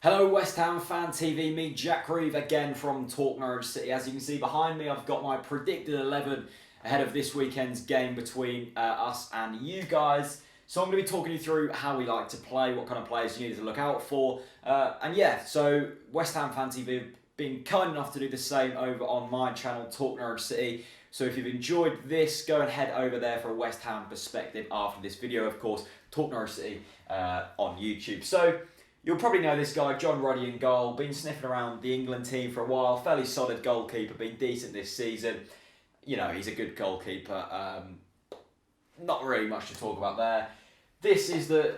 Hello West Ham Fan TV, me Jack Reeve again from Talk Norwich City. As you can see behind me, I've got my predicted 11 ahead of this weekend's game between us and you guys. So I'm going to be talking you through how we like to play, what kind of players you need to look out for. So West Ham Fan TV have been kind enough to do the same over on my channel, Talk Norwich City. So if you've enjoyed this, go and head over there for a West Ham perspective after this video. Of course, Talk Norwich City on YouTube. So you'll probably know this guy, John Ruddy in goal, been sniffing around the England team for a while, fairly solid goalkeeper, been decent this season. You know, he's a good goalkeeper. Not really much to talk about there. This is the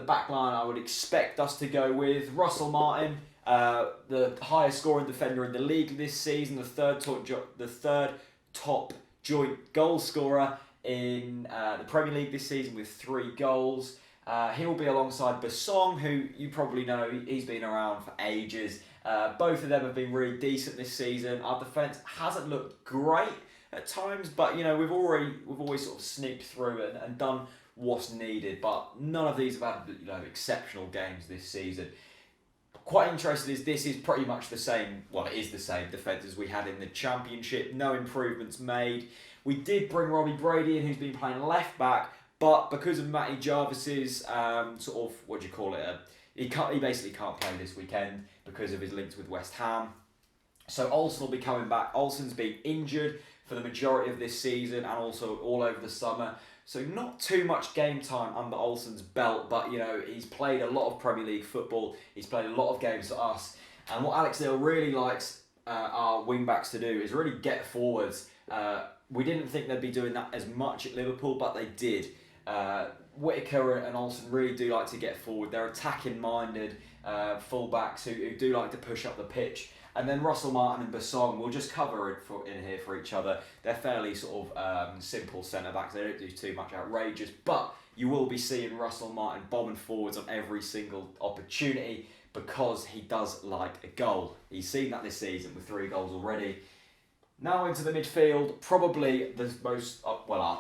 back line I would expect us to go with. Russell Martin, the highest scoring defender in the league this season, the third top joint goal scorer in the Premier League this season with 3 goals. He will be alongside Basong, who you probably know, he's been around for ages. Both of them have been really decent this season. Our defence hasn't looked great at times, but you know we've always sort of sneaked through and done what's needed. But none of these have had exceptional games this season. Quite interested is this is pretty much the same. Well, it is the same defence as we had in the Championship. No improvements made. We did bring Robbie Brady in, who's been playing left back. But because of Matty Jarvis's he basically can't play this weekend because of his links with West Ham. So Olsen will be coming back. Olsen's been injured for the majority of this season and also all over the summer. So not too much game time under Olsen's belt, but he's played a lot of Premier League football. He's played a lot of games for us. And what Alex Neil really likes our wing backs to do is really get forwards. We didn't think they'd be doing that as much at Liverpool, but they did. Whittaker and Olsen really do like to get forward. They're attacking-minded full-backs who do like to push up the pitch. And then Russell Martin and Basong will just cover it in here for each other. They're fairly sort of simple centre-backs. They don't do too much outrageous. But you will be seeing Russell Martin bombing forwards on every single opportunity because he does like a goal. He's seen that this season with 3 goals already. Now into the midfield, probably the most,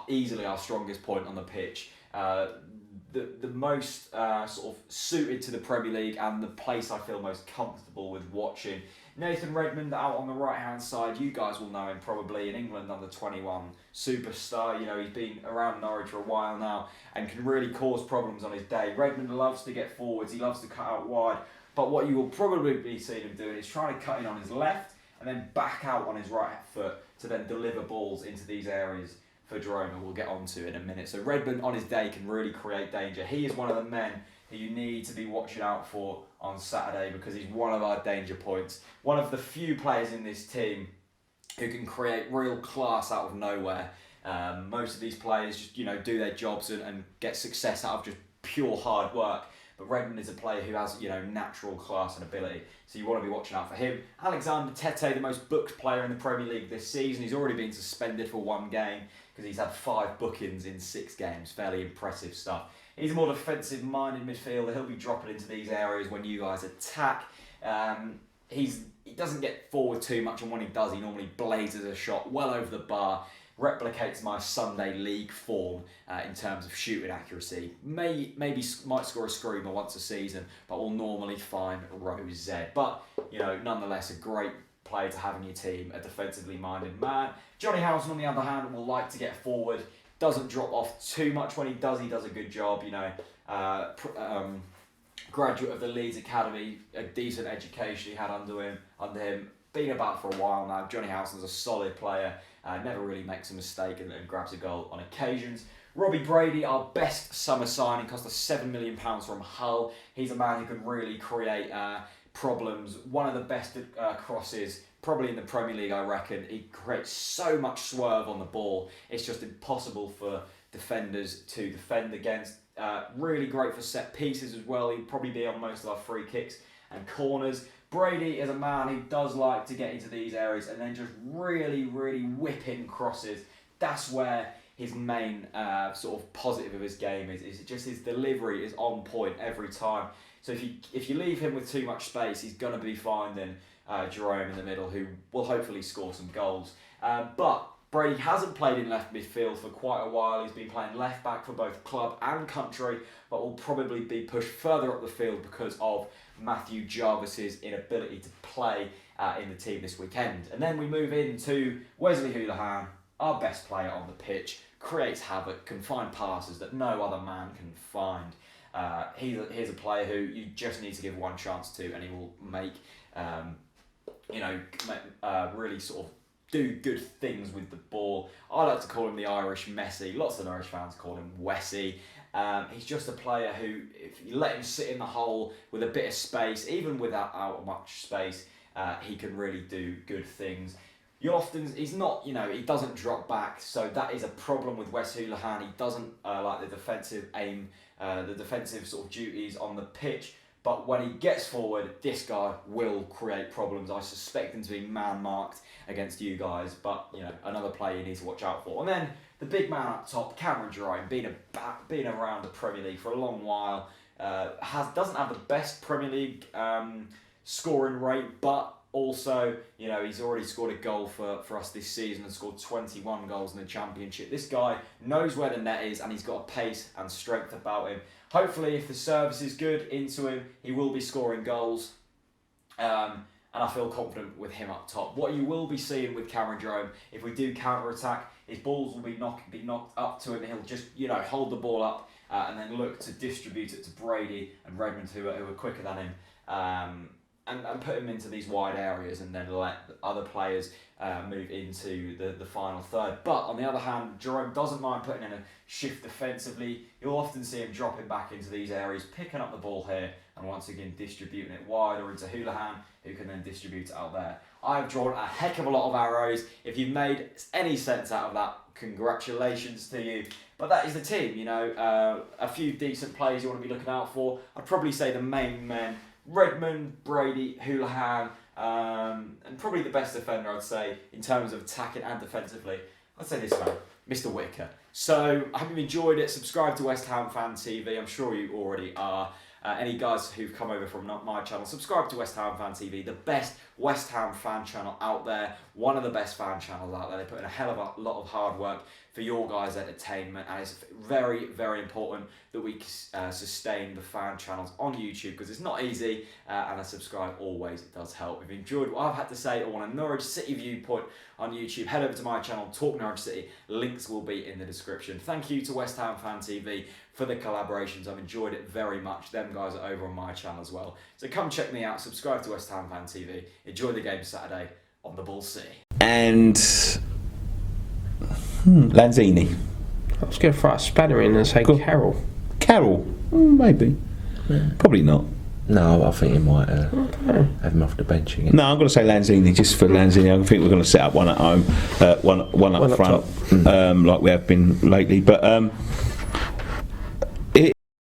easily our strongest point on the pitch. The most sort of suited to the Premier League and the place I feel most comfortable with watching. Nathan Redmond out on the right-hand side. You guys will know him probably, in England under 21 superstar. He's been around Norwich for a while now and can really cause problems on his day. Redmond loves to get forwards. He loves to cut out wide. But what you will probably be seeing him doing is trying to cut in on his left and then back out on his right foot to then deliver balls into these areas for Jerome, and we'll get on to in a minute. So Redmond on his day can really create danger. He is one of the men who you need to be watching out for on Saturday because he's one of our danger points. One of the few players in this team who can create real class out of nowhere. Most of these players just do their jobs and get success out of just pure hard work. But Redmond is a player who has, natural class and ability. So you want to be watching out for him. Alexander Tete, the most booked player in the Premier League this season. He's already been suspended for 1 game because he's had 5 bookings in 6 games. Fairly impressive stuff. He's a more defensive-minded midfielder. He'll be dropping into these areas when you guys attack. He doesn't get forward too much, and when he does, he normally blazes a shot well over the bar. Replicates my Sunday league form in terms of shooting accuracy. Maybe might score a screamer once a season, but will normally find row Z. But nonetheless, a great player to have in your team, a defensively minded man. Johnny Howson, on the other hand, will like to get forward. Doesn't drop off too much when he does a good job. Graduate of the Leeds Academy, a decent education he had under him. Been about for a while now. Johnny Howson's a solid player. Never really makes a mistake and grabs a goal on occasions. Robbie Brady, our best summer signing, cost us £7 million from Hull. He's a man who can really create problems. One of the best crosses, probably in the Premier League, I reckon. He creates so much swerve on the ball. It's just impossible for defenders to defend against. Really great for set pieces as well. He'd probably be on most of our free kicks and corners. Brady is a man who does like to get into these areas and then just really, really whip in crosses. That's where his main sort of positive of his game is just his delivery is on point every time. So if you leave him with too much space, he's going to be finding Jerome in the middle, who will hopefully score some goals. But Brady hasn't played in left midfield for quite a while. He's been playing left back for both club and country, but will probably be pushed further up the field because of Matthew Jarvis's inability to play in the team this weekend. And then we move into Wesley Hoolahan, our best player on the pitch, creates havoc, can find passes that no other man can find. He's a player who you just need to give one chance to, and he will make, really sort of do good things with the ball. I like to call him the Irish Messi. Lots of Irish fans call him Wessy. He's just a player who, if you let him sit in the hole with a bit of space, even without much space, he can really do good things. He's not, he doesn't drop back, so that is a problem with Wes Hoolahan. He doesn't like the defensive aim, the defensive sort of duties on the pitch, but when he gets forward, this guy will create problems. I suspect him to be man-marked against you guys, but, another player you need to watch out for. And then the big man up top, Cameron Jerome, been around the Premier League for a long while, doesn't have the best Premier League scoring rate, but also, he's already scored a goal for us this season and scored 21 goals in the Championship. This guy knows where the net is, and he's got a pace and strength about him. Hopefully, if the service is good into him, he will be scoring goals. And I feel confident with him up top. What you will be seeing with Cameron Jerome, if we do counter-attack, his balls will be knocked up to him. He'll just, hold the ball up and then look to distribute it to Brady and Redmond, who are quicker than him. And put him into these wide areas and then let other players move into the final third. But on the other hand, Jerome doesn't mind putting in a shift defensively. You'll often see him dropping back into these areas, picking up the ball here, and once again distributing it wide or into Hoolahan, who can then distribute it out there. I've drawn a heck of a lot of arrows. If you've made any sense out of that, congratulations to you. But that is the team, a few decent players you want to be looking out for. I'd probably say the main men: Redmond, Brady, Hoolahan, and probably the best defender, I'd say, in terms of attacking and defensively. I'd say this man, Mr. Whitaker. So, I hope you've enjoyed it. Subscribe to West Ham Fan TV. I'm sure you already are. Any guys who've come over from my channel, subscribe to West Ham Fan TV, the best West Ham fan channel out there, one of the best fan channels out there. They put in a hell of a lot of hard work for your guys' entertainment, and it's very, very important that we sustain the fan channels on YouTube, because it's not easy, and a subscribe always does help. If you enjoyed what I've had to say or want a Norwich City viewpoint on YouTube, head over to my channel, Talk Norwich City. Links will be in the description. Thank you to West Ham Fan TV for the collaborations. I've enjoyed it very much. Them guys are over on my channel as well. So come check me out, subscribe to West Ham Fan TV. Enjoy the game Saturday on the Bull City. And Lanzini. I was going to throw a spanner in and say Carroll. Carroll? Maybe. Yeah. Probably not. No, I think he might have him off the bench again. No, I'm going to say Lanzini, just for Lanzini. I think we're going to set up one at home, one up front, like we have been lately. But